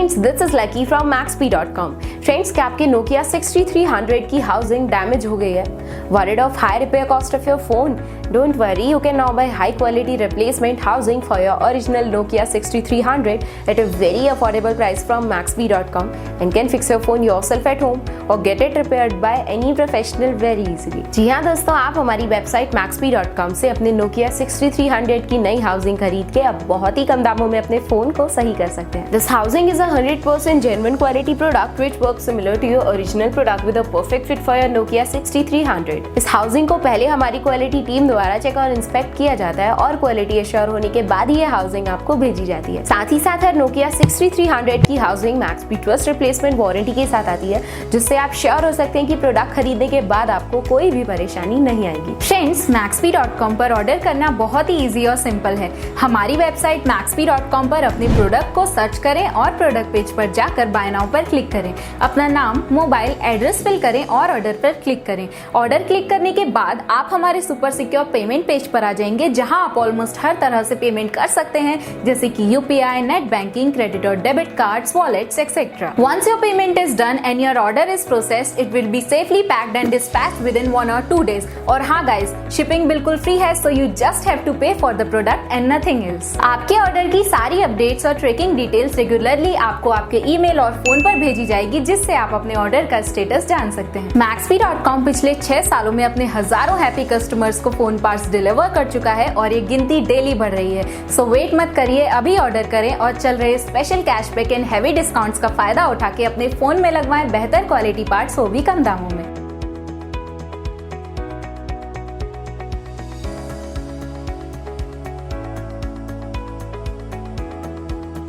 Friends, this is lucky from Maxbhi.com। Friends, क्या आपके Nokia 6300 की हाउसिंग डैमेज हो गई है? Worried of high repair cost of your phone? Don't worry, you can now buy high quality replacement housing for your original Nokia 6300 at a very affordable price from Maxbhi.com and can fix your phone yourself at home or get it repaired by any professional very easily। जी हाँ दोस्तों, आप हमारी website Maxbhi.com से अपने Nokia 6300 की नई housing खरीद के अब बहुत ही कम दामों में अपने फोन को सही कर सकते हैं। This housing is a 100% genuine quality product which works similar to your original product with a perfect fit for your Nokia 6300। इस हाउसिंग को पहले हमारी क्वालिटी टीम द्वारा चेक और इंस्पेक्ट किया जाता है और क्वालिटी एश्योर होने के बाद ही ये हाउसिंग आपको भेजी जाती है। साथ ही साथ हर Nokia 6300 की housing Maxbhi trust replacement warranty के साथ आती है, जिससे आप श्योर हो सकते हैं कि प्रोडक्ट खरीदने के बाद आपको कोई भी परेशानी नहीं आएगी। फ्रेंड्स, Maxbhi.com पर ऑर्डर करना बहुत ही इजी और सिंपल है। हमारी वेबसाइट Maxbhi.com पर अपने प्रोडक्ट को सर्च करें और प्रोडक्ट पेज पर जाकर बाय नाउ पर क्लिक करें। अपना नाम, मोबाइल, एड्रेस फिल करें और ऑर्डर पर क्लिक करें। ऑर्डर क्लिक करने के बाद आप हमारे सुपर सिक्योर पेमेंट पेज पर आ जाएंगे, जहां आप ऑलमोस्ट हर तरह से पेमेंट कर सकते हैं, जैसे कि यूपीआई, नेट बैंकिंग, क्रेडिट और debit cards, wallets etcetera. Once your payment is done and your order is processed, it will be safely packed and dispatched within 1 or 2 days। और हाँ गाइस, शिपिंग बिल्कुल free है, so you just have to pay for the product and nothing else। आपके order की सारी updates और tracking details regularly आपको आपके ईमेल और फोन पर भेजी जाएगी, जिससे आप अपने ऑर्डर का स्टेटस जान सकते हैं। Maxbhi.com पिछले 6 सालों में अपने हजारों हैप्पी कस्टमर्स को फोन पार्ट्स डिलीवर कर चुका है और ये गिनती डेली बढ़ रही है। सो वेट मत करिए, अभी ऑर्डर करें और चल रहे special cashback and heavy discounts का फायदा उठा के अपने फोन में लगवाएं बेहतर क्वालिटी पार्ट्स, वो भी कम दामों में।